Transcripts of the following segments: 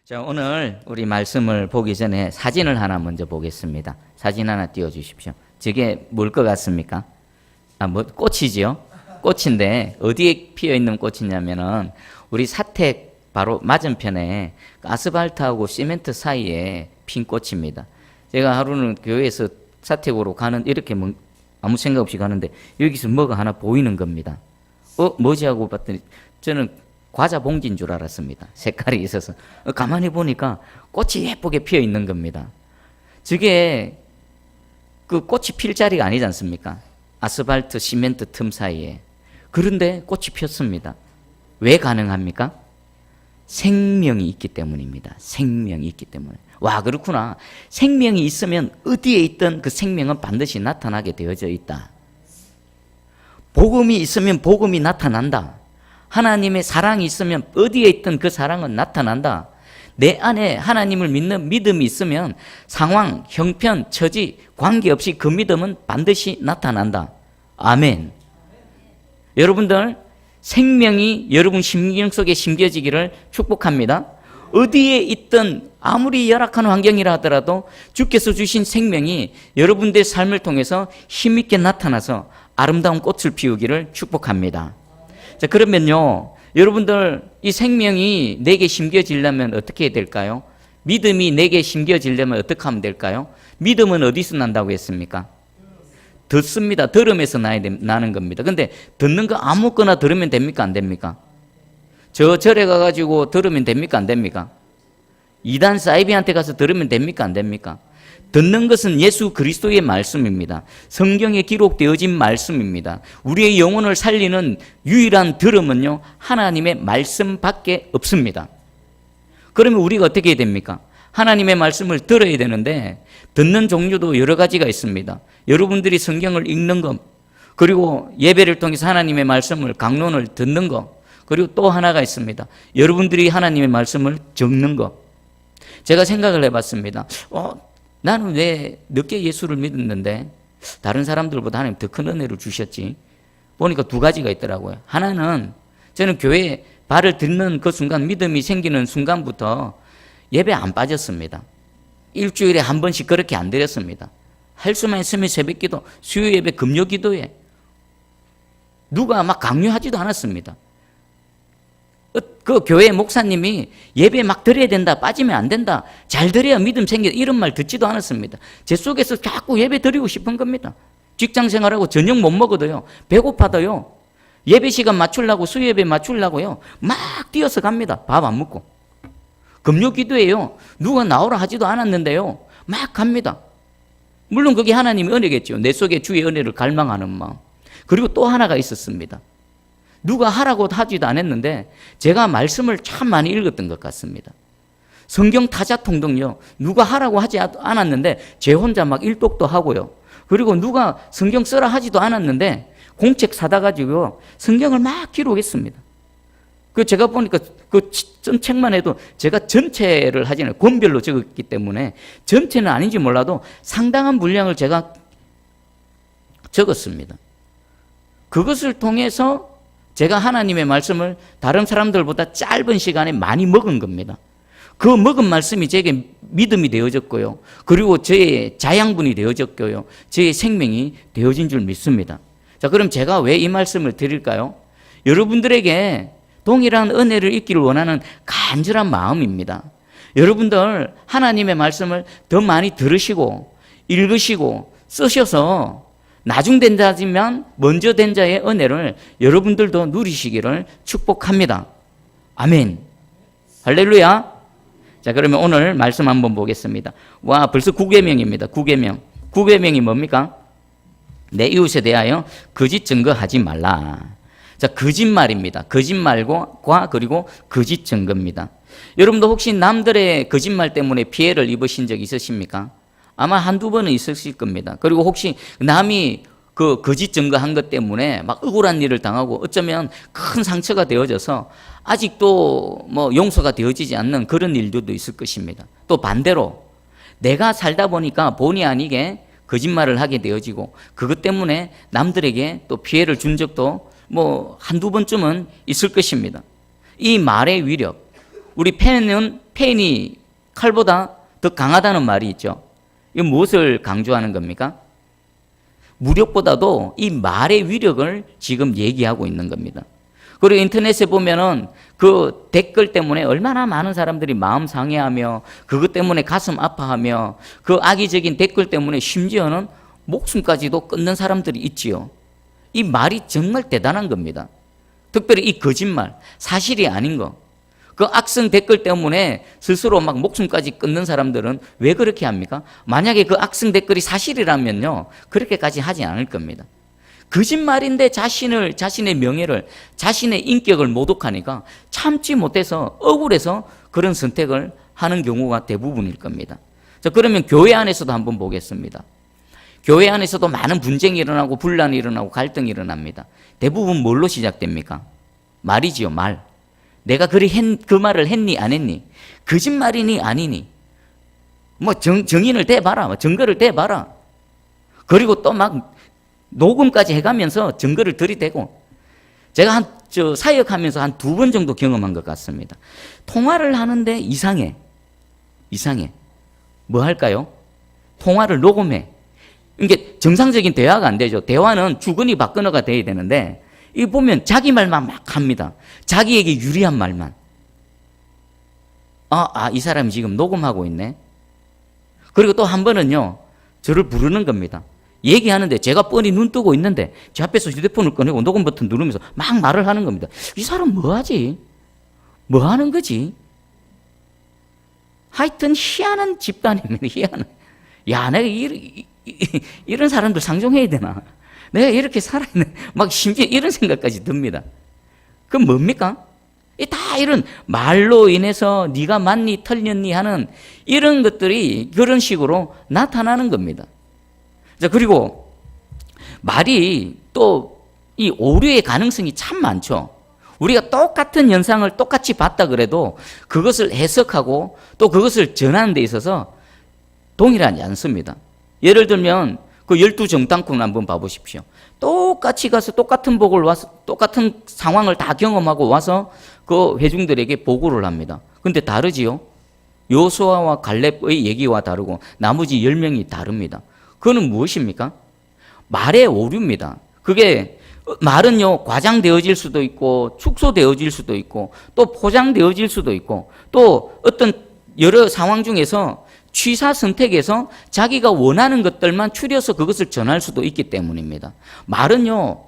자, 오늘 우리 말씀을 보기 전에 사진을 하나 먼저 보겠습니다. 사진 하나 띄워주십시오. 저게 뭘 것 같습니까? 꽃이지요? 꽃인데 어디에 피어있는 꽃이냐면은 우리 사택 바로 맞은편에 아스팔트하고 시멘트 사이에 핀 꽃입니다. 제가 하루는 교회에서 사택으로 이렇게 아무 생각 없이 가는데 여기서 뭐가 하나 보이는 겁니다. 뭐지 하고 봤더니 저는 과자 봉지인 줄 알았습니다. 색깔이 있어서. 가만히 보니까 꽃이 예쁘게 피어 있는 겁니다. 저게 그 꽃이 필 자리가 아니지 않습니까? 아스팔트, 시멘트 틈 사이에. 그런데 꽃이 폈습니다. 왜 가능합니까? 생명이 있기 때문입니다. 생명이 있기 때문에. 와, 그렇구나. 생명이 있으면 어디에 있든 그 생명은 반드시 나타나게 되어져 있다. 복음이 있으면 복음이 나타난다. 하나님의 사랑이 있으면 어디에 있든 그 사랑은 나타난다. 내 안에 하나님을 믿는 믿음이 있으면 상황, 형편, 처지 관계없이 그 믿음은 반드시 나타난다. 아멘. 여러분들 생명이 여러분 심령 속에 심겨지기를 축복합니다. 어디에 있든 아무리 열악한 환경이라 하더라도 주께서 주신 생명이 여러분들의 삶을 통해서 힘있게 나타나서 아름다운 꽃을 피우기를 축복합니다. 자, 그러면요, 여러분들 이 생명이 내게 심겨지려면 어떻게 해야 될까요? 믿음이 내게 심겨지려면 어떻게 하면 될까요? 믿음은 어디서 난다고 했습니까? 듣습니다. 들음에서 나는 겁니다. 근데 듣는 거 아무거나 들으면 됩니까? 안 됩니까? 저 절에 가가지고 들으면 됩니까? 안 됩니까? 이단 사이비한테 가서 들으면 됩니까? 안 됩니까? 듣는 것은 예수 그리스도의 말씀입니다. 성경에 기록되어진 말씀입니다. 우리의 영혼을 살리는 유일한 들음은요, 하나님의 말씀밖에 없습니다. 그러면 우리가 어떻게 해야 됩니까? 하나님의 말씀을 들어야 되는데 듣는 종류도 여러 가지가 있습니다. 여러분들이 성경을 읽는 것, 그리고 예배를 통해서 하나님의 말씀을 강론을 듣는 것, 그리고 또 하나가 있습니다. 여러분들이 하나님의 말씀을 적는 것. 제가 생각을 해봤습니다. 나는 왜 늦게 예수를 믿었는데 다른 사람들보다 하나님 더 큰 은혜를 주셨지? 보니까 두 가지가 있더라고요. 하나는 저는 교회에 발을 딛는 그 순간, 믿음이 생기는 순간부터 예배 안 빠졌습니다. 일주일에 한 번씩 그렇게 안 드렸습니다. 할 수만 있으면 새벽기도, 수요예배, 금요기도에 누가 막 강요하지도 않았습니다. 그 교회 목사님이 예배 막 드려야 된다, 빠지면 안 된다, 잘 드려야 믿음 생겨, 이런 말 듣지도 않았습니다. 제 속에서 자꾸 예배 드리고 싶은 겁니다. 직장 생활하고 저녁 못 먹어도요, 배고파도요, 예배 시간 맞추려고, 수요예배 맞추려고요, 막 뛰어서 갑니다. 밥 안 먹고. 금요 기도에요, 누가 나오라 하지도 않았는데요, 막 갑니다. 물론 그게 하나님의 은혜겠죠. 내 속에 주의 은혜를 갈망하는 마음. 그리고 또 하나가 있었습니다. 누가 하라고 하지도 않았는데 제가 말씀을 참 많이 읽었던 것 같습니다. 성경 타자통독요, 누가 하라고 하지 않았는데 제 혼자 막 일독도 하고요. 그리고 누가 성경 써라 하지도 않았는데 공책 사다 가지고 성경을 막 기록했습니다. 제가 보니까 그 책만 해도 제가 전체를 하지 않아요. 권별로 적었기 때문에 전체는 아닌지 몰라도 상당한 분량을 제가 적었습니다. 그것을 통해서 제가 하나님의 말씀을 다른 사람들보다 짧은 시간에 많이 먹은 겁니다. 그 먹은 말씀이 제게 믿음이 되어졌고요. 그리고 저의 자양분이 되어졌고요. 저의 생명이 되어진 줄 믿습니다. 자, 그럼 제가 왜 이 말씀을 드릴까요? 여러분들에게 동일한 은혜를 잊기를 원하는 간절한 마음입니다. 여러분들 하나님의 말씀을 더 많이 들으시고 읽으시고 쓰셔서 나중 된 자지만 먼저 된 자의 은혜를 여러분들도 누리시기를 축복합니다. 아멘. 할렐루야. 자, 그러면 오늘 말씀 한번 보겠습니다. 와, 벌써 9계명입니다. 9계명. 9계명이 뭡니까? 내 이웃에 대하여 거짓 증거하지 말라. 자, 거짓말입니다. 거짓말과 그리고 거짓 증거입니다. 여러분도 혹시 남들의 거짓말 때문에 피해를 입으신 적 있으십니까? 아마 한두 번은 있으실 겁니다. 그리고 혹시 남이 그 거짓 증거한 것 때문에 막 억울한 일을 당하고 어쩌면 큰 상처가 되어져서 아직도 용서가 되어지지 않는 그런 일들도 있을 것입니다. 또 반대로 내가 살다 보니까 본의 아니게 거짓말을 하게 되어지고 그것 때문에 남들에게 또 피해를 준 적도 한두 번쯤은 있을 것입니다. 이 말의 위력, 우리 펜이 칼보다 더 강하다는 말이 있죠. 이건 무엇을 강조하는 겁니까? 무력보다도 이 말의 위력을 지금 얘기하고 있는 겁니다. 그리고 인터넷에 보면은 그 댓글 때문에 얼마나 많은 사람들이 마음 상해하며 그것 때문에 가슴 아파하며 그 악의적인 댓글 때문에 심지어는 목숨까지도 끊는 사람들이 있지요. 이 말이 정말 대단한 겁니다. 특별히 이 거짓말, 사실이 아닌 거. 그 악성 댓글 때문에 스스로 막 목숨까지 끊는 사람들은 왜 그렇게 합니까? 만약에 그 악성 댓글이 사실이라면요, 그렇게까지 하지 않을 겁니다. 거짓말인데 자신의 명예를, 자신의 인격을 모독하니까 참지 못해서 억울해서 그런 선택을 하는 경우가 대부분일 겁니다. 자, 그러면 교회 안에서도 한번 보겠습니다. 교회 안에서도 많은 분쟁이 일어나고 분란이 일어나고 갈등이 일어납니다. 대부분 뭘로 시작됩니까? 말이지요, 말. 내가 그 말을 했니 안 했니? 거짓말이니 아니니? 뭐 정인을 대봐라, 증거를 대봐라. 그리고 또 막 녹음까지 해가면서 증거를 들이대고. 제가 사역하면서 한 2번 정도 경험한 것 같습니다. 통화를 하는데 이상해. 뭐 할까요? 통화를 녹음해. 이게 정상적인 대화가 안 되죠. 대화는 주거니 받거니가 돼야 되는데, 이 보면 자기 말만 막 합니다. 자기에게 유리한 말만. 이 사람이 지금 녹음하고 있네. 그리고 또 한 번은요, 저를 부르는 겁니다. 얘기하는데 제가 뻔히 눈 뜨고 있는데 제 앞에서 휴대폰을 꺼내고 녹음 버튼 누르면서 막 말을 하는 겁니다. 이 사람 뭐 하지? 뭐 하는 거지? 하여튼 희한한 집단입니다. 희한한. 야, 내가 이런 사람들 상종해야 되나? 내가 이렇게 살아있는, 막 심지어 이런 생각까지 듭니다. 그럼 뭡니까? 다 이런 말로 인해서 네가 맞니 틀렸니 하는 이런 것들이 그런 식으로 나타나는 겁니다. 자, 그리고 말이 또 이 오류의 가능성이 참 많죠. 우리가 똑같은 현상을 똑같이 봤다 그래도 그것을 해석하고 또 그것을 전하는 데 있어서 동일하지 않습니다. 예를 들면 그 12정탐꾼 한번 봐보십시오. 똑같이 가서 똑같은 복을 와서 똑같은 상황을 다 경험하고 와서 그 회중들에게 보고를 합니다. 근데 다르지요. 여호수아와 갈렙의 얘기와 다르고 나머지 10명이 다릅니다. 그거는 무엇입니까? 말의 오류입니다. 그게 말은요, 과장되어질 수도 있고 축소되어질 수도 있고 또 포장되어질 수도 있고 또 어떤 여러 상황 중에서 취사 선택에서 자기가 원하는 것들만 추려서 그것을 전할 수도 있기 때문입니다. 말은요,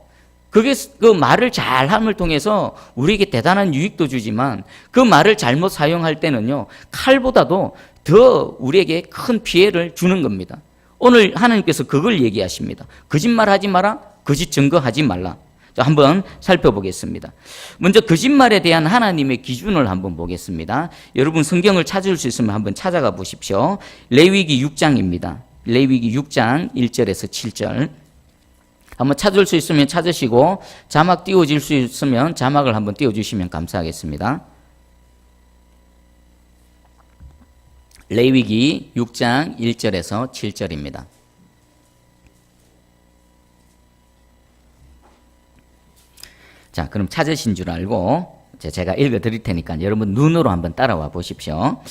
그 말을 잘함을 통해서 우리에게 대단한 유익도 주지만 그 말을 잘못 사용할 때는요, 칼보다도 더 우리에게 큰 피해를 주는 겁니다. 오늘 하나님께서 그걸 얘기하십니다. 거짓말하지 마라, 거짓 증거하지 말라. 자, 한번 살펴보겠습니다. 먼저 거짓말에 대한 하나님의 기준을 한번 보겠습니다. 여러분 성경을 찾을 수 있으면 한번 찾아가 보십시오. 레위기 6장입니다. 레위기 6장 1절에서 7절. 한번 찾을 수 있으면 찾으시고 자막 띄워질 수 있으면 자막을 한번 띄워주시면 감사하겠습니다. 레위기 6장 1절에서 7절입니다. 자, 그럼 찾으신 줄 알고 제가 읽어 드릴 테니까 여러분 눈으로 한번 따라와 보십시오.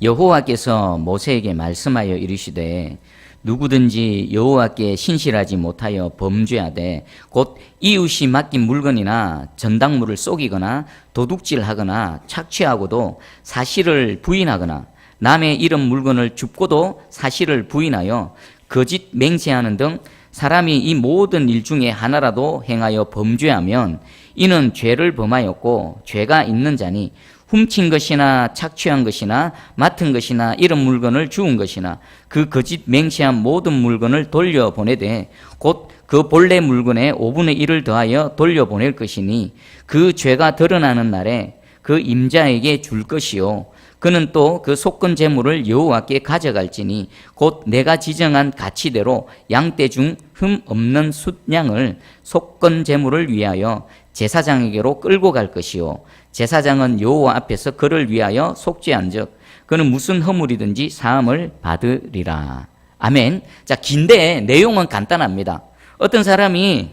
여호와께서 모세에게 말씀하여 이르시되 누구든지 여호와께 신실하지 못하여 범죄하되 곧 이웃이 맡긴 물건이나 전당물을 속이거나 도둑질하거나 착취하고도 사실을 부인하거나 남의 잃은 물건을 줍고도 사실을 부인하여 거짓 맹세하는 등 사람이 이 모든 일 중에 하나라도 행하여 범죄하면 이는 죄를 범하였고 죄가 있는 자니 훔친 것이나 착취한 것이나 맡은 것이나 잃은 물건을 주운 것이나 그 거짓 맹세한 모든 물건을 돌려보내되 곧 그 본래 물건의 5분의 1을 더하여 돌려보낼 것이니 그 죄가 드러나는 날에 그 임자에게 줄 것이요 그는 또 그 속건 재물을 여호와께 가져갈지니 곧 내가 지정한 가치대로 양떼 중 흠 없는 숫양을 속건 재물을 위하여 제사장에게로 끌고 갈 것이요 제사장은 여호와 앞에서 그를 위하여 속죄한즉 그는 무슨 허물이든지 사함을 받으리라. 아멘. 자, 긴데 내용은 간단합니다. 어떤 사람이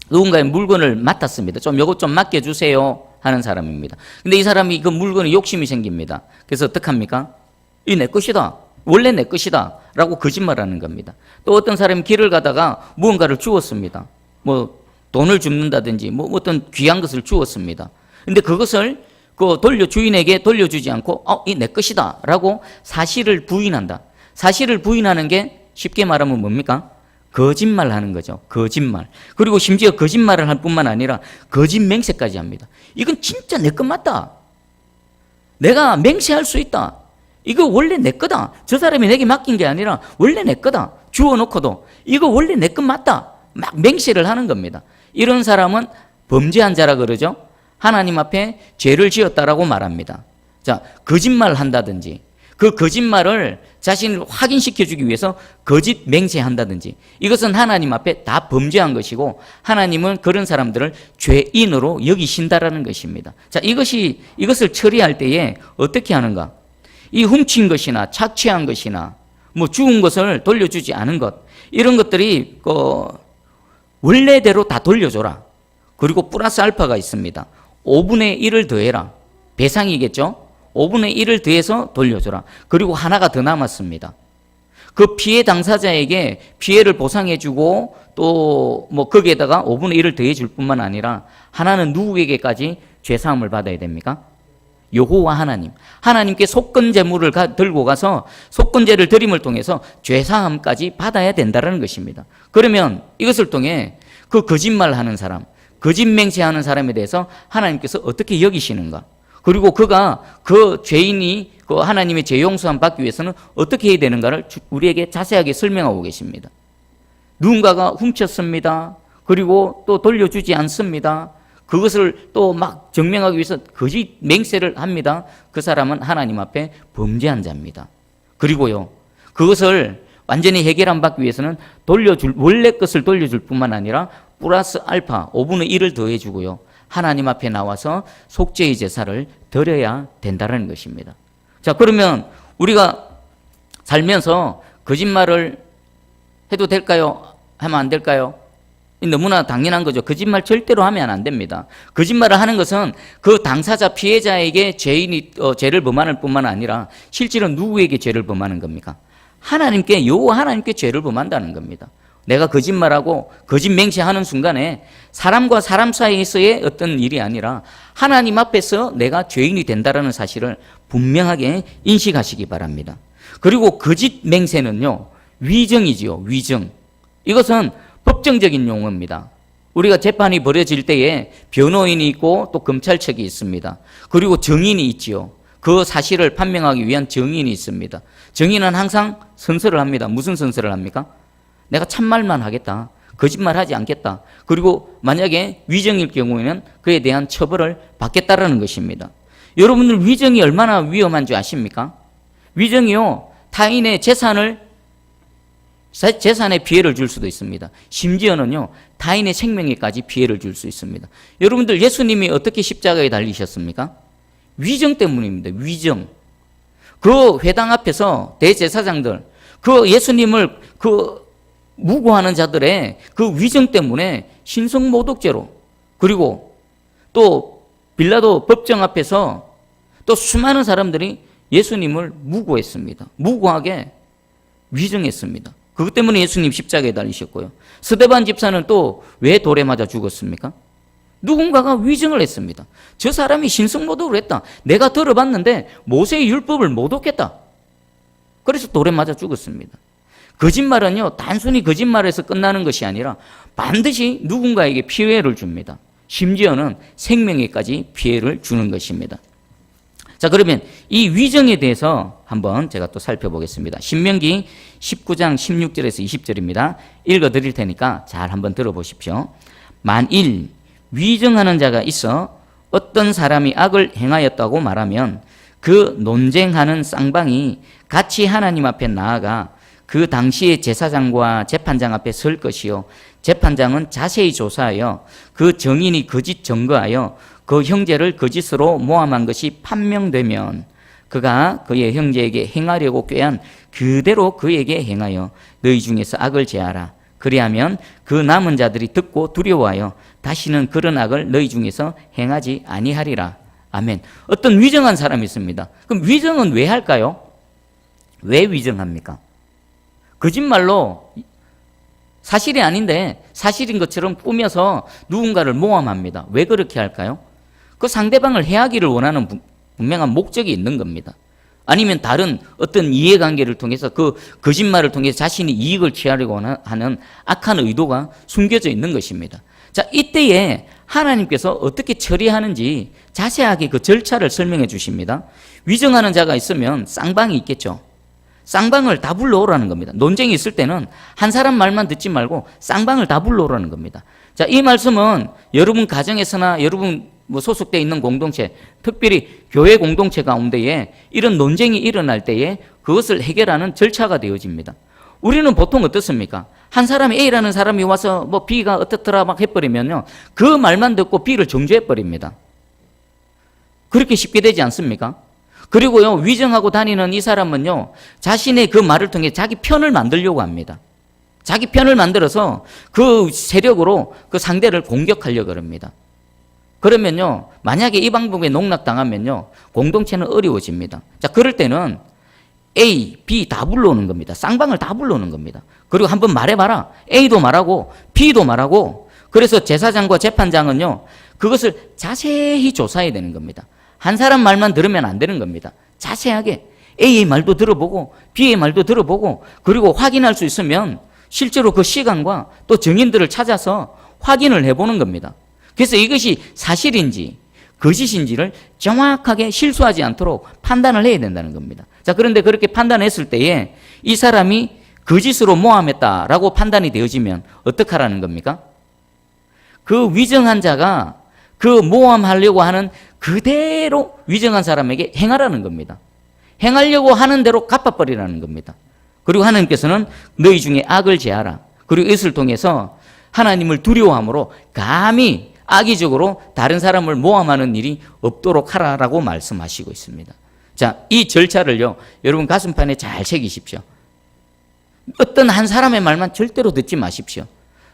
누군가의 물건을 맡았습니다. 요것 좀 맡겨주세요 하는 사람입니다. 근데 이 사람이 그 물건에 욕심이 생깁니다. 그래서 어떡합니까? 이 내 것이다. 원래 내 것이다. 라고 거짓말하는 겁니다. 또 어떤 사람이 길을 가다가 무언가를 주었습니다. 뭐 돈을 줍는다든지 뭐 어떤 귀한 것을 주었습니다. 근데 그것을 그 주인에게 돌려주지 않고 이 내 것이다. 라고 사실을 부인한다. 사실을 부인하는 게 쉽게 말하면 뭡니까? 거짓말하는 거죠. 거짓말. 그리고 심지어 거짓말을 할 뿐만 아니라 거짓 맹세까지 합니다. 이건 진짜 내 것 맞다. 내가 맹세할 수 있다. 이거 원래 내 거다. 저 사람이 내게 맡긴 게 아니라 원래 내 거다. 주워놓고도 이거 원래 내 것 맞다. 막 맹세를 하는 겁니다. 이런 사람은 범죄한 자라 그러죠. 하나님 앞에 죄를 지었다라고 말합니다. 자, 거짓말 한다든지 그 거짓말을 자신을 확인시켜주기 위해서 거짓 맹세한다든지 이것은 하나님 앞에 다 범죄한 것이고 하나님은 그런 사람들을 죄인으로 여기신다라는 것입니다. 자, 이것을 처리할 때에 어떻게 하는가? 이 훔친 것이나 착취한 것이나 뭐 죽은 것을 돌려주지 않은 것 이런 것들이 원래대로 다 돌려줘라. 그리고 플러스 알파가 있습니다. 5분의 1을 더해라. 배상이겠죠? 5분의 1을 더해서 돌려줘라. 그리고 하나가 더 남았습니다. 그 피해 당사자에게 피해를 보상해주고 또 뭐 거기에다가 5분의 1을 더해줄 뿐만 아니라 하나는 누구에게까지 죄사함을 받아야 됩니까? 여호와 하나님께 속건 제물을 들고 가서 속건제를 드림을 통해서 죄사함까지 받아야 된다는 것입니다. 그러면 이것을 통해 그 거짓말하는 사람, 거짓 맹세하는 사람에 대해서 하나님께서 어떻게 여기시는가? 그리고 그 죄인이 그 하나님의 죄 용서함 받기 위해서는 어떻게 해야 되는가를 우리에게 자세하게 설명하고 계십니다. 누군가가 훔쳤습니다. 그리고 또 돌려주지 않습니다. 그것을 또 막 증명하기 위해서 거짓 맹세를 합니다. 그 사람은 하나님 앞에 범죄한 자입니다. 그리고요, 그것을 완전히 해결함 받기 위해서는 원래 것을 돌려줄 뿐만 아니라 플러스 알파 5분의 1을 더해주고요. 하나님 앞에 나와서 속죄의 제사를 드려야 된다는 것입니다. 자, 그러면 우리가 살면서 거짓말을 해도 될까요? 하면 안 될까요? 너무나 당연한 거죠. 거짓말 절대로 하면 안 됩니다. 거짓말을 하는 것은 그 당사자 피해자에게 죄를 범하는 뿐만 아니라 실제로 누구에게 죄를 범하는 겁니까? 여호와 하나님께 죄를 범한다는 겁니다. 내가 거짓말하고 거짓 맹세하는 순간에 사람과 사람 사이에서의 어떤 일이 아니라 하나님 앞에서 내가 죄인이 된다는 사실을 분명하게 인식하시기 바랍니다. 그리고 거짓 맹세는요, 위정이지요. 위정. 이것은 법정적인 용어입니다. 우리가 재판이 벌어질 때에 변호인이 있고 또 검찰청이 있습니다. 그리고 증인이 있지요. 그 사실을 판명하기 위한 증인이 있습니다. 증인은 항상 선서를 합니다. 무슨 선서를 합니까? 내가 참말만 하겠다. 거짓말하지 않겠다. 그리고 만약에 위정일 경우에는 그에 대한 처벌을 받겠다라는 것입니다. 여러분들 위정이 얼마나 위험한 줄 아십니까? 위정이요, 타인의 재산에 피해를 줄 수도 있습니다. 심지어는요, 타인의 생명에까지 피해를 줄 수 있습니다. 여러분들 예수님이 어떻게 십자가에 달리셨습니까? 위정 때문입니다. 위정. 그 회당 앞에서 대제사장들, 그 예수님을 무고하는 자들의 그 위정 때문에 신성모독죄로, 그리고 또 빌라도 법정 앞에서 또 수많은 사람들이 예수님을 무고했습니다. 무고하게 위정했습니다. 그것 때문에 예수님 십자가에 달리셨고요. 스데반 집사는 또 왜 돌에 맞아 죽었습니까? 누군가가 위정을 했습니다. 저 사람이 신성모독을 했다. 내가 들어봤는데 모세의 율법을 모독했다. 그래서 돌에 맞아 죽었습니다. 거짓말은요, 단순히 거짓말에서 끝나는 것이 아니라 반드시 누군가에게 피해를 줍니다. 심지어는 생명에까지 피해를 주는 것입니다. 자, 그러면 이 위정에 대해서 한번 제가 또 살펴보겠습니다. 신명기 19장 16절에서 20절입니다. 읽어드릴 테니까 잘 한번 들어보십시오. 만일 위정하는 자가 있어 어떤 사람이 악을 행하였다고 말하면 그 논쟁하는 쌍방이 같이 하나님 앞에 나아가 그 당시의 제사장과 재판장 앞에 설 것이요, 재판장은 자세히 조사하여 그 증인이 거짓 증거하여 그 형제를 거짓으로 모함한 것이 판명되면 그가 그의 형제에게 행하려고 꾀한 그대로 그에게 행하여 너희 중에서 악을 제하라. 그리하면 그 남은 자들이 듣고 두려워하여 다시는 그런 악을 너희 중에서 행하지 아니하리라. 아멘. 어떤 위정한 사람이 있습니다. 그럼 위정은 왜 할까요? 왜 위정합니까? 거짓말로 사실이 아닌데 사실인 것처럼 꾸며서 누군가를 모함합니다. 왜 그렇게 할까요? 그 상대방을 해하기를 원하는 분명한 목적이 있는 겁니다. 아니면 다른 어떤 이해관계를 통해서 그 거짓말을 통해서 자신이 이익을 취하려고 하는 악한 의도가 숨겨져 있는 것입니다. 자, 이때에 하나님께서 어떻게 처리하는지 자세하게 그 절차를 설명해 주십니다. 위정하는 자가 있으면 쌍방이 있겠죠. 쌍방을 다 불러오라는 겁니다. 논쟁이 있을 때는 한 사람 말만 듣지 말고 쌍방을 다 불러오라는 겁니다. 자, 이 말씀은 여러분 가정에서나 여러분 소속되어 있는 공동체, 특별히 교회 공동체 가운데에 이런 논쟁이 일어날 때에 그것을 해결하는 절차가 되어집니다. 우리는 보통 어떻습니까? 한 사람이 A라는 사람이 와서 B가 어떻더라 막 해버리면요, 그 말만 듣고 B를 정죄해버립니다. 그렇게 쉽게 되지 않습니까? 그리고요, 위정하고 다니는 이 사람은요, 자신의 그 말을 통해 자기 편을 만들려고 합니다. 자기 편을 만들어서 그 세력으로 그 상대를 공격하려고 합니다. 그러면요, 만약에 이 방법에 농락당하면요, 공동체는 어려워집니다. 자, 그럴 때는 A, B 다 불러오는 겁니다. 쌍방을 다 불러오는 겁니다. 그리고 한번 말해봐라. A도 말하고 B도 말하고. 그래서 제사장과 재판장은요, 그것을 자세히 조사해야 되는 겁니다. 한 사람 말만 들으면 안 되는 겁니다. 자세하게 A의 말도 들어보고 B의 말도 들어보고, 그리고 확인할 수 있으면 실제로 그 시간과 또 증인들을 찾아서 확인을 해보는 겁니다. 그래서 이것이 사실인지 거짓인지를 정확하게 실수하지 않도록 판단을 해야 된다는 겁니다. 자, 그런데 그렇게 판단했을 때에 이 사람이 거짓으로 모함했다라고 판단이 되어지면 어떻게 하라는 겁니까? 그 위정한 자가 그 모함하려고 하는 그대로 위정한 사람에게 행하라는 겁니다. 행하려고 하는 대로 갚아버리라는 겁니다. 그리고 하나님께서는 너희 중에 악을 제하라. 그리고 이것을 통해서 하나님을 두려워함으로 감히 악의적으로 다른 사람을 모함하는 일이 없도록 하라라고 말씀하시고 있습니다. 자, 이 절차를요, 여러분 가슴판에 잘 새기십시오. 어떤 한 사람의 말만 절대로 듣지 마십시오.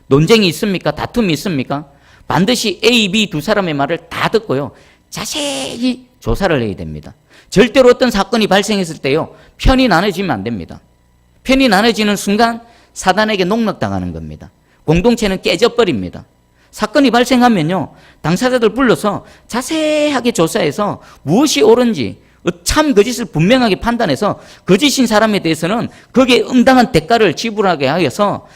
논쟁이 있습니까? 다툼이 있습니까? 반드시 A, B 두 사람의 말을 다 듣고요, 자세히 조사를 해야 됩니다. 절대로 어떤 사건이 발생했을 때요, 편이 나눠지면 안 됩니다. 편이 나눠지는 순간 사단에게 농락당하는 겁니다. 공동체는 깨져버립니다. 사건이 발생하면요, 당사자들 불러서 자세하게 조사해서 무엇이 옳은지 참 거짓을 분명하게 판단해서 거짓인 사람에 대해서는 거기에 응당한 대가를 지불하게 하여서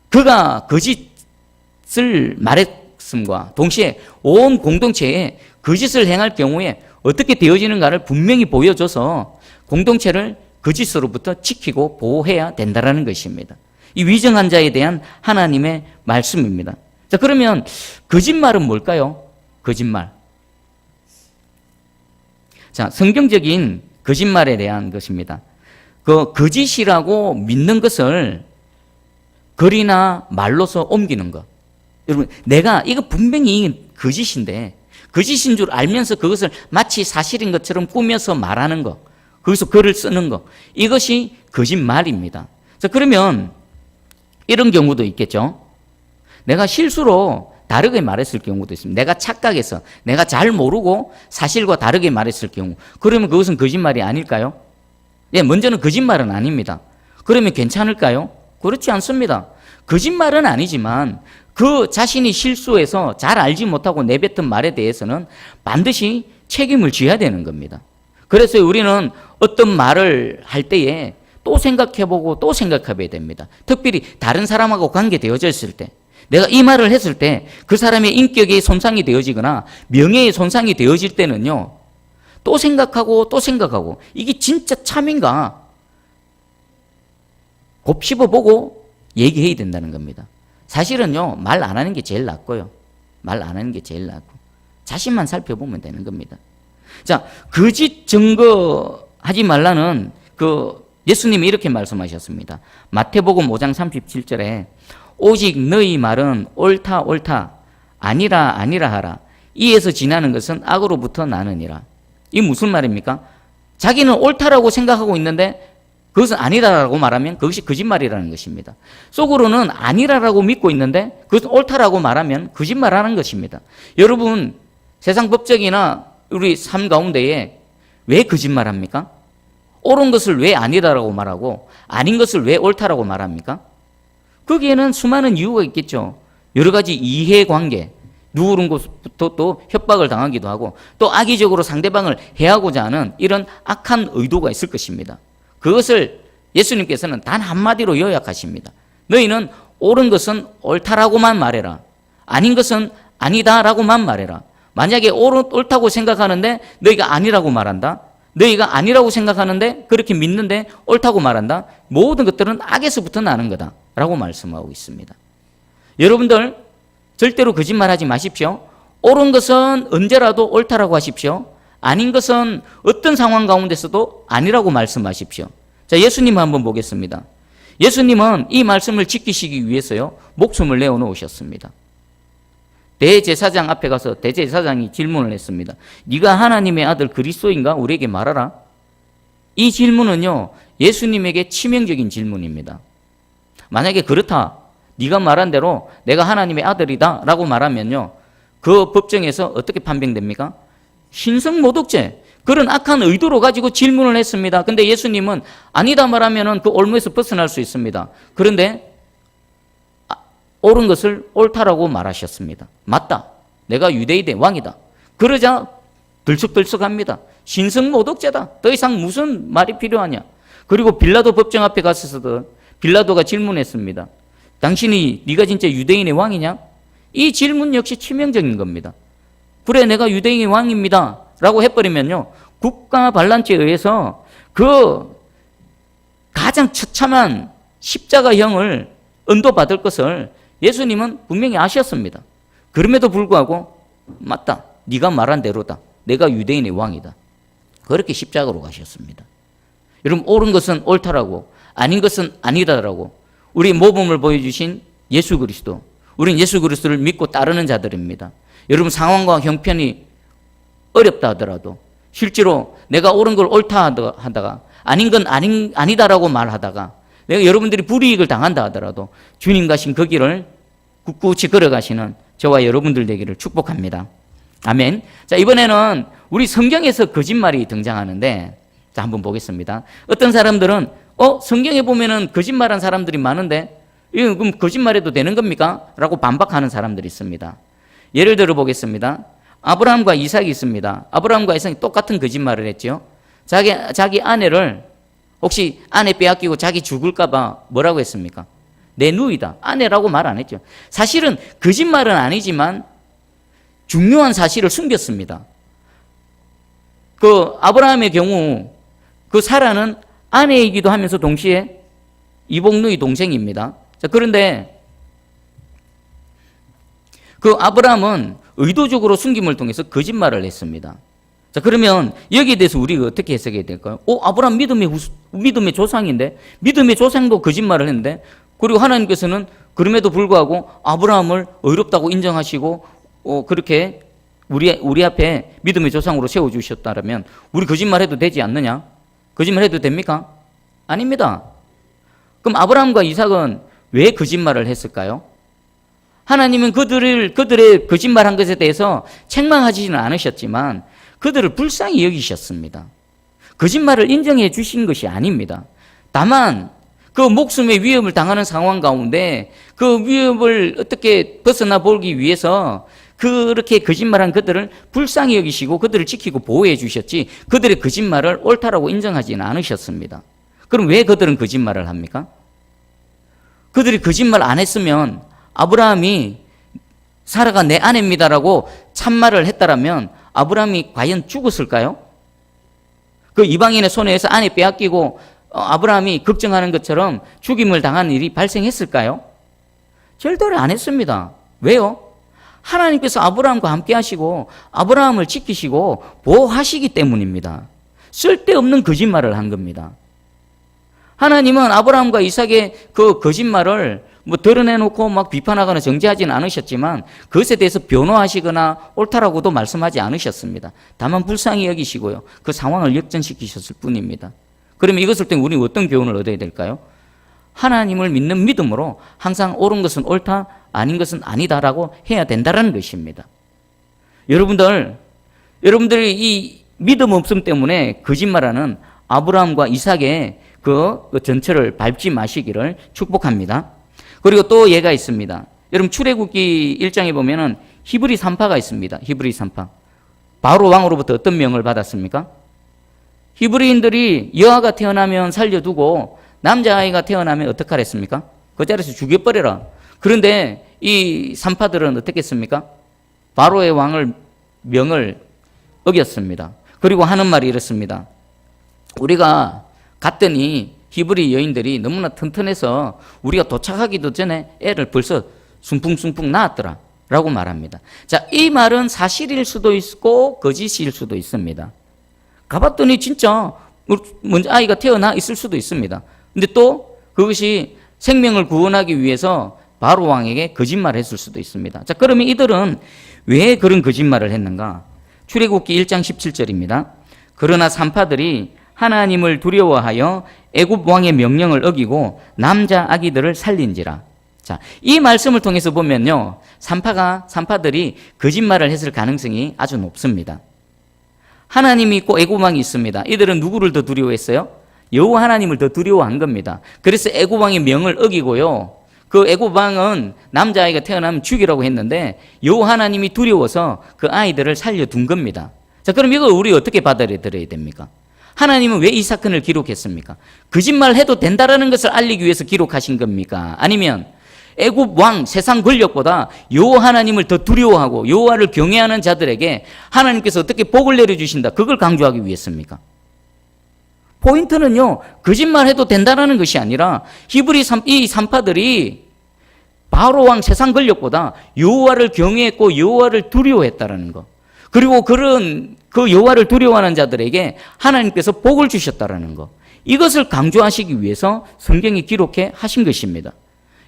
그가 거짓을 말했음과 동시에 온 공동체에 거짓을 행할 경우에 어떻게 되어지는가를 분명히 보여줘서 공동체를 거짓으로부터 지키고 보호해야 된다는 것입니다. 이 위정한 자에 대한 하나님의 말씀입니다. 자, 그러면 거짓말은 뭘까요? 거짓말. 자, 성경적인 거짓말에 대한 것입니다. 그 거짓이라고 믿는 것을 글이나 말로서 옮기는 것. 여러분, 내가 이거 분명히 거짓인데 거짓인 줄 알면서 그것을 마치 사실인 것처럼 꾸며서 말하는 것, 거기서 글을 쓰는 것, 이것이 거짓말입니다. 자, 그러면 이런 경우도 있겠죠. 내가 실수로 다르게 말했을 경우도 있습니다. 내가 착각해서, 내가 잘 모르고 사실과 다르게 말했을 경우, 그러면 그것은 거짓말이 아닐까요? 예, 먼저는 거짓말은 아닙니다. 그러면 괜찮을까요? 그렇지 않습니다. 거짓말은 아니지만 그 자신이 실수해서 잘 알지 못하고 내뱉은 말에 대해서는 반드시 책임을 져야 되는 겁니다. 그래서 우리는 어떤 말을 할 때에 또 생각해보고 또 생각해봐야 됩니다. 특별히 다른 사람하고 관계되어져 있을 때, 내가 이 말을 했을 때 그 사람의 인격이 손상이 되어지거나 명예의 손상이 되어질 때는요, 또 생각하고 또 생각하고 이게 진짜 참인가 곱씹어보고 얘기해야 된다는 겁니다. 사실은요, 말 안 하는 게 제일 낫고요. 말 안 하는 게 제일 낫고 자신만 살펴보면 되는 겁니다. 자, 거짓 증거하지 말라는 예수님이 이렇게 말씀하셨습니다. 마태복음 5장 37절에 오직 너희 말은 옳다 옳다 아니라 아니라 하라. 이에서 지나는 것은 악으로부터 나느니라. 이 무슨 말입니까? 자기는 옳다라고 생각하고 있는데 그것은 아니다라고 말하면 그것이 거짓말이라는 것입니다. 속으로는 아니라고 믿고 있는데 그것은 옳다라고 말하면 거짓말하는 것입니다. 여러분, 세상 법적이나 우리 삶 가운데에 왜 거짓말합니까? 옳은 것을 왜 아니다라고 말하고 아닌 것을 왜 옳다라고 말합니까? 거기에는 수많은 이유가 있겠죠. 여러 가지 이해관계, 누구른 곳부터 또 협박을 당하기도 하고 또 악의적으로 상대방을 해하고자 하는 이런 악한 의도가 있을 것입니다. 그것을 예수님께서는 단 한마디로 요약하십니다. 너희는 옳은 것은 옳다라고만 말해라. 아닌 것은 아니다라고만 말해라. 만약에 옳다고 생각하는데 너희가 아니라고 말한다. 너희가 아니라고 생각하는데 그렇게 믿는데 옳다고 말한다. 모든 것들은 악에서부터 나는 거다 라고 말씀하고 있습니다. 여러분들 절대로 거짓말하지 마십시오. 옳은 것은 언제라도 옳다라고 하십시오. 아닌 것은 어떤 상황 가운데서도 아니라고 말씀하십시오. 자, 예수님 한번 보겠습니다. 예수님은 이 말씀을 지키시기 위해서요, 목숨을 내어놓으셨습니다. 대제사장 앞에 가서 대제사장이 질문을 했습니다. 네가 하나님의 아들 그리스도인가? 우리에게 말하라. 이 질문은요, 예수님에게 치명적인 질문입니다. 만약에 그렇다, 네가 말한 대로 내가 하나님의 아들이다 라고 말하면요, 그 법정에서 어떻게 판명됩니까? 신성모독죄, 그런 악한 의도로 가지고 질문을 했습니다. 근데 예수님은 아니다 말하면은 그 올무에서 벗어날 수 있습니다. 그런데 옳은 것을 옳다라고 말하셨습니다. 맞다, 내가 유대인의 왕이다. 그러자 들썩들썩합니다. 신성모독죄다. 더 이상 무슨 말이 필요하냐. 그리고 빌라도 법정 앞에 갔어도 빌라도가 질문했습니다. 당신이 네가 진짜 유대인의 왕이냐? 이 질문 역시 치명적인 겁니다. 그래, 내가 유대인의 왕입니다 라고 해버리면요, 국가 반란죄에 의해서 그 가장 처참한 십자가형을 언도받을 것을 예수님은 분명히 아셨습니다. 그럼에도 불구하고 맞다, 네가 말한 대로다, 내가 유대인의 왕이다, 그렇게 십자가로 가셨습니다. 여러분, 옳은 것은 옳다라고 아닌 것은 아니다라고 우리 모범을 보여주신 예수 그리스도, 우린 예수 그리스도를 믿고 따르는 자들입니다. 여러분, 상황과 형편이 어렵다 하더라도 실제로 내가 옳은 걸 옳다 하다가 아닌 건 아니다라고 말하다가 내가 여러분들이 불이익을 당한다 하더라도 주님 가신 그 길을 굳굳이 걸어가시는 저와 여러분들 되기를 축복합니다. 아멘. 자, 이번에는 우리 성경에서 거짓말이 등장하는데, 자, 한번 보겠습니다. 어떤 사람들은 성경에 보면은 거짓말한 사람들이 많은데 이거 그럼 거짓말해도 되는 겁니까? 라고 반박하는 사람들이 있습니다. 예를 들어 보겠습니다. 아브라함과 이삭이 있습니다. 아브라함과 이삭이 똑같은 거짓말을 했죠. 자기 아내를 혹시 아내 빼앗기고 자기 죽을까 봐 뭐라고 했습니까? 내 누이다, 아내라고 말 안 했죠. 사실은 거짓말은 아니지만 중요한 사실을 숨겼습니다. 그 아브라함의 경우 그 사라는 아내이기도 하면서 동시에 이복누이 동생입니다. 자, 그런데 그 아브라함은 의도적으로 숨김을 통해서 거짓말을 했습니다. 자, 그러면 여기에 대해서 우리가 어떻게 해석해야 될까요? 아브라함 믿음의 조상인데, 믿음의 조상도 거짓말을 했는데, 그리고 하나님께서는 그럼에도 불구하고 아브라함을 의롭다고 인정하시고 그렇게 우리 앞에 믿음의 조상으로 세워주셨다면 우리 거짓말해도 되지 않느냐? 거짓말해도 됩니까? 아닙니다. 그럼 아브라함과 이삭은 왜 거짓말을 했을까요? 하나님은 그들의 거짓말한 것에 대해서 책망하지는 않으셨지만 그들을 불쌍히 여기셨습니다. 거짓말을 인정해 주신 것이 아닙니다. 다만 그 목숨의 위협을 당하는 상황 가운데 그 위협을 어떻게 벗어나 보기 위해서 그렇게 거짓말한 그들을 불쌍히 여기시고 그들을 지키고 보호해 주셨지 그들의 거짓말을 옳다라고 인정하지는 않으셨습니다. 그럼 왜 그들은 거짓말을 합니까? 그들이 거짓말 안 했으면 아브라함이 사라가 내 아내입니다라고 참말을 했다라면 아브라함이 과연 죽었을까요? 그 이방인의 손에서 아내 빼앗기고 아브라함이 걱정하는 것처럼 죽임을 당하는 일이 발생했을까요? 절대로 안 했습니다. 왜요? 하나님께서 아브라함과 함께 하시고 아브라함을 지키시고 보호하시기 때문입니다. 쓸데없는 거짓말을 한 겁니다. 하나님은 아브라함과 이삭의 그 거짓말을 드러내놓고 막 비판하거나 정죄하지는 않으셨지만 그것에 대해서 변호하시거나 옳다라고도 말씀하지 않으셨습니다. 다만 불쌍히 여기시고요, 그 상황을 역전시키셨을 뿐입니다. 그러면 이것을 통해 우리는 어떤 교훈을 얻어야 될까요? 하나님을 믿는 믿음으로 항상 옳은 것은 옳다, 아닌 것은 아니다라고 해야 된다는 것입니다. 여러분들이 이 믿음 없음 때문에 거짓말하는 아브라함과 이삭의 그 전철을 밟지 마시기를 축복합니다. 그리고 또 예가 있습니다. 여러분 출애굽기 1장에 보면은 히브리 산파가 있습니다. 히브리 산파. 바로 왕으로부터 어떤 명을 받았습니까? 히브리인들이 여아가 태어나면 살려두고 남자아이가 태어나면 어떡하랬습니까? 그 자리에서 죽여버려라. 그런데 이 산파들은 어떻게 했습니까? 바로의 왕을 명을 어겼습니다. 그리고 하는 말이 이렇습니다. 우리가 갔더니 히브리 여인들이 너무나 튼튼해서 우리가 도착하기도 전에 애를 벌써 숭풍숭풍 낳았더라 라고 말합니다. 자, 이 말은 사실일 수도 있고 거짓일 수도 있습니다. 가봤더니 진짜 먼저 아이가 태어나 있을 수도 있습니다. 근데 또 그것이 생명을 구원하기 위해서 바로 왕에게 거짓말을 했을 수도 있습니다. 자, 그러면 이들은 왜 그런 거짓말을 했는가? 출애굽기 1장 17절입니다. 그러나 산파들이 하나님을 두려워하여 애굽 왕의 명령을 어기고 남자 아기들을 살린지라. 자, 이 말씀을 통해서 보면요, 산파들이 거짓말을 했을 가능성이 아주 높습니다. 하나님이 있고 애굽 왕이 있습니다. 이들은 누구를 더 두려워했어요? 여호와 하나님을 더 두려워한 겁니다. 그래서 애굽 왕의 명을 어기고요, 그 애굽 왕은 남자아이가 태어나면 죽이라고 했는데 여호와 하나님이 두려워서 그 아이들을 살려둔 겁니다. 자, 그럼 이걸 우리 어떻게 받아들여야 됩니까? 하나님은 왜 이 사건을 기록했습니까? 거짓말 해도 된다라는 것을 알리기 위해서 기록하신 겁니까? 아니면 애굽 왕 세상 권력보다 여호와 하나님을 더 두려워하고 여호와를 경외하는 자들에게 하나님께서 어떻게 복을 내려주신다, 그걸 강조하기 위해서입니까? 포인트는요, 거짓말 해도 된다라는 것이 아니라 이 산파들이 바로 왕 세상 권력보다 여호와를 경외했고 여호와를 두려워했다라는 것, 그리고 그런 그 여호와를 두려워하는 자들에게 하나님께서 복을 주셨다라는 것, 이것을 강조하시기 위해서 성경이 기록해 하신 것입니다.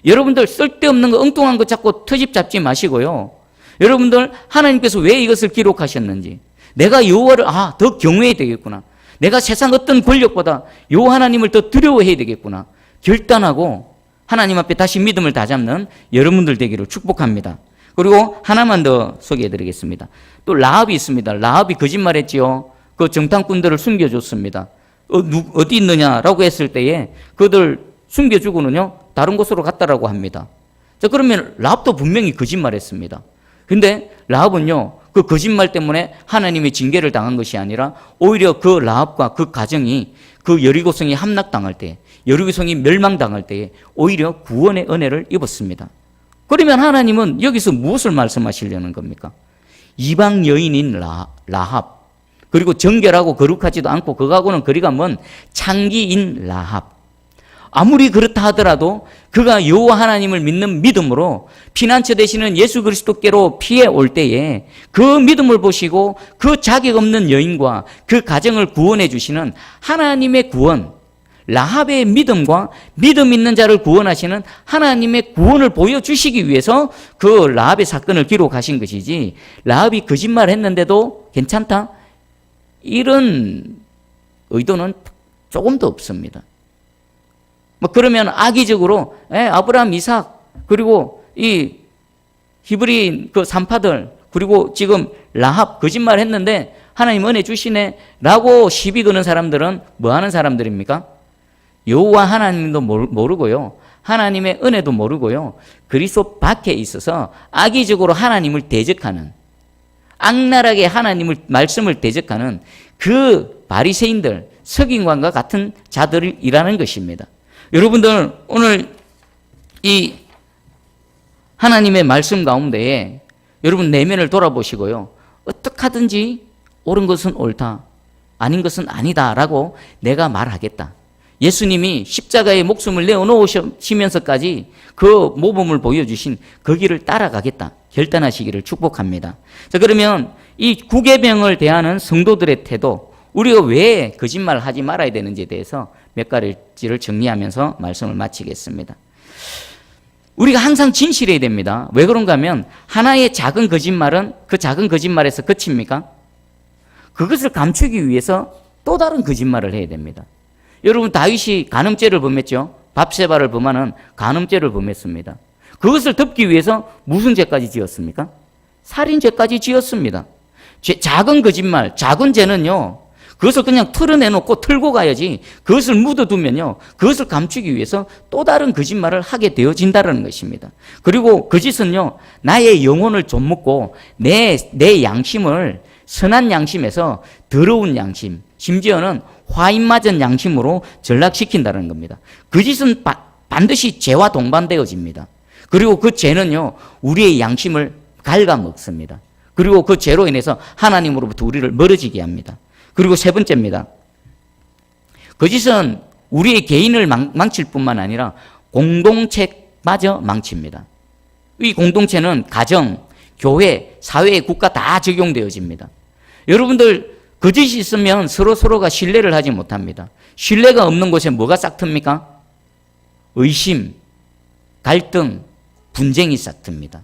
여러분들 쓸데없는 거, 엉뚱한 거 자꾸 트집 잡지 마시고요, 여러분들 하나님께서 왜 이것을 기록하셨는지, 내가 여호와를 더 경외해야 되겠구나, 내가 세상 어떤 권력보다 여호와 하나님을 더 두려워해야 되겠구나 결단하고 하나님 앞에 다시 믿음을 다잡는 여러분들 되기를 축복합니다. 그리고 하나만 더 소개해 드리겠습니다. 또 라합이 있습니다. 라합이 거짓말했지요. 그 정탐꾼들을 숨겨줬습니다. 어디 있느냐라고 했을 때에 그들 숨겨주고는요, 다른 곳으로 갔다라고 합니다. 자, 그러면 라합도 분명히 거짓말했습니다. 근데 라합은요, 그 거짓말 때문에 하나님의 징계를 당한 것이 아니라 오히려 그 라합과 그 가정이 그 여리고성이 함락당할 때, 여리고성이 멸망당할 때에 오히려 구원의 은혜를 입었습니다. 그러면 하나님은 여기서 무엇을 말씀하시려는 겁니까? 이방 여인인 라합, 그리고 정결하고 거룩하지도 않고 그거하고는 거리가 먼 창기인 라합, 아무리 그렇다 하더라도 그가 여호와 하나님을 믿는 믿음으로 피난처 되시는 예수 그리스도께로 피해 올 때에 그 믿음을 보시고 그 자격 없는 여인과 그 가정을 구원해 주시는 하나님의 구원, 라합의 믿음과 믿음 있는 자를 구원하시는 하나님의 구원을 보여주시기 위해서 그 라합의 사건을 기록하신 것이지, 라합이 거짓말했는데도 괜찮다, 이런 의도는 조금도 없습니다. 그러면 악의적으로 아브라함, 이삭, 그리고 이 히브리 그 산파들, 그리고 지금 라합 거짓말 했는데 하나님 은혜 주시네 라고 시비 거는 사람들은 뭐 하는 사람들입니까? 여호와 하나님도 모르고요, 하나님의 은혜도 모르고요, 그리스도 밖에 있어서 악의적으로 하나님을 대적하는, 악랄하게 하나님을 말씀을 대적하는 그 바리새인들, 서기관과 같은 자들이라는 것입니다. 여러분들 오늘 이 하나님의 말씀 가운데에 여러분 내면을 돌아보시고요, 어떻게 하든지 옳은 것은 옳다, 아닌 것은 아니다 라고 내가 말하겠다, 예수님이 십자가에 목숨을 내어놓으시면서까지 그 모범을 보여주신 그 길을 따라가겠다 결단하시기를 축복합니다. 자, 그러면 이 구계병을 대하는 성도들의 태도, 우리가 왜 거짓말 하지 말아야 되는지에 대해서 몇 가지를 정리하면서 말씀을 마치겠습니다. 우리가 항상 진실해야 됩니다. 왜 그런가 하면 하나의 작은 거짓말은 그 작은 거짓말에서 그칩니까? 그것을 감추기 위해서 또 다른 거짓말을 해야 됩니다. 여러분 다윗이 간음죄를 범했죠. 밧세바를 범하는 간음죄를 범했습니다. 그것을 덮기 위해서 무슨 죄까지 지었습니까? 살인죄까지 지었습니다. 작은 거짓말, 작은 죄는요, 그것을 그냥 털어내놓고 털고 가야지 그것을 묻어두면요, 그것을 감추기 위해서 또 다른 거짓말을 하게 되어진다는 것입니다. 그리고 거짓은요, 나의 영혼을 좀먹고 내 양심을 선한 양심에서 더러운 양심, 심지어는 화인 맞은 양심으로 전락시킨다는 겁니다. 거짓은 반드시 죄와 동반되어집니다. 그리고 그 죄는요, 우리의 양심을 갉아먹습니다. 그리고 그 죄로 인해서 하나님으로부터 우리를 멀어지게 합니다. 그리고 세 번째입니다. 거짓은 우리의 개인을 망칠 뿐만 아니라 공동체마저 망칩니다. 이 공동체는 가정, 교회, 사회, 국가 다 적용되어집니다. 여러분들 거짓이 있으면 서로가 신뢰를 하지 못합니다. 신뢰가 없는 곳에 뭐가 싹틉니까? 의심, 갈등, 분쟁이 싹틉니다.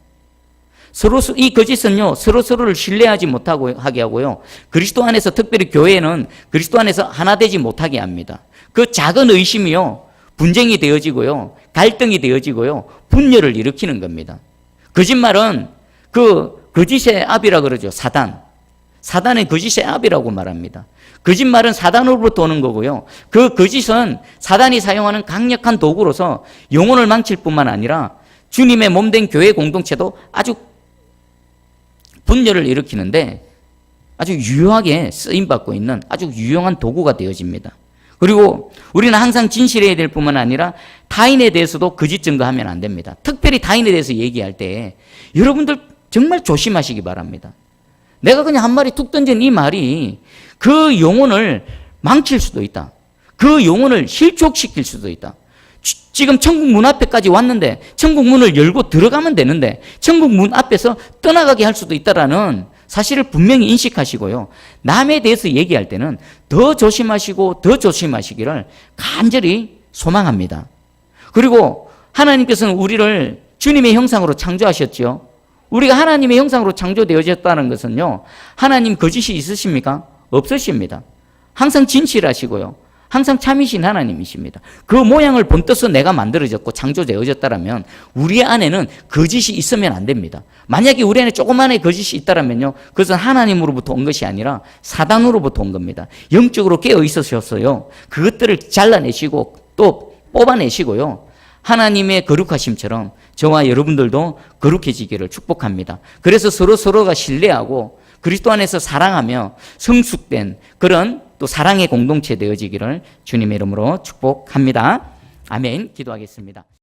이 거짓은요, 서로를 신뢰하지 못하게 하고요, 그리스도 안에서, 특별히 교회는 그리스도 안에서 하나 되지 못하게 합니다. 그 작은 의심이요, 분쟁이 되어지고요, 갈등이 되어지고요, 분열을 일으키는 겁니다. 거짓말은 그 거짓의 압이라 그러죠. 사단의 거짓의 압이라고 말합니다. 거짓말은 사단으로부터 오는 거고요, 그 거짓은 사단이 사용하는 강력한 도구로서 영혼을 망칠 뿐만 아니라 주님의 몸된 교회 공동체도 아주 분열을 일으키는데 아주 유용하게 쓰임받고 있는 아주 유용한 도구가 되어집니다. 그리고 우리는 항상 진실해야 될 뿐만 아니라 타인에 대해서도 거짓 증거하면 안 됩니다. 특별히 타인에 대해서 얘기할 때 여러분들 정말 조심하시기 바랍니다. 내가 그냥 한 마리 툭 던진 이 말이 그 영혼을 망칠 수도 있다. 그 영혼을 실족시킬 수도 있다. 지금 천국 문 앞에까지 왔는데 천국 문을 열고 들어가면 되는데 천국 문 앞에서 떠나가게 할 수도 있다라는 사실을 분명히 인식하시고요, 남에 대해서 얘기할 때는 더 조심하시고 더 조심하시기를 간절히 소망합니다. 그리고 하나님께서는 우리를 주님의 형상으로 창조하셨죠. 우리가 하나님의 형상으로 창조되어졌다는 것은요, 하나님 거짓이 있으십니까? 없으십니다. 항상 진실하시고요, 항상 참이신 하나님이십니다. 그 모양을 본떠서 내가 만들어졌고 창조되어졌다면 우리 안에는 거짓이 있으면 안 됩니다. 만약에 우리 안에 조그만의 거짓이 있다면요, 그것은 하나님으로부터 온 것이 아니라 사단으로부터 온 겁니다. 영적으로 깨어 있으셨어요. 그것들을 잘라내시고 또 뽑아내시고요, 하나님의 거룩하심처럼 저와 여러분들도 거룩해지기를 축복합니다. 그래서 서로가 신뢰하고 그리스도 안에서 사랑하며 성숙된 그런 또 사랑의 공동체 되어지기를 주님의 이름으로 축복합니다. 아멘. 기도하겠습니다.